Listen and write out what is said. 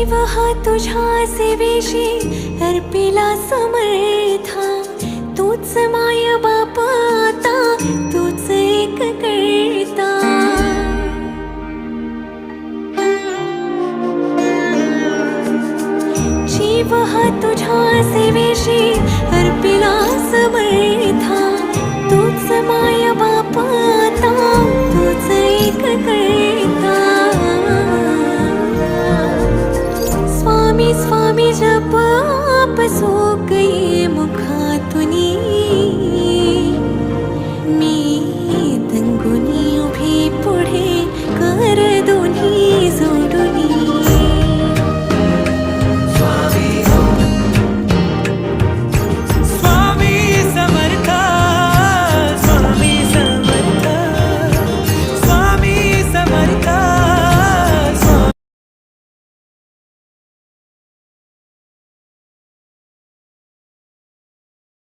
जीव हा तुझ्या सेवेशी अर्पिला समर्था, तूच माय बाप आता, तूच एक करता। जीव हा तुझ्या सेवेशी अर्पिला समर्था, तूच माय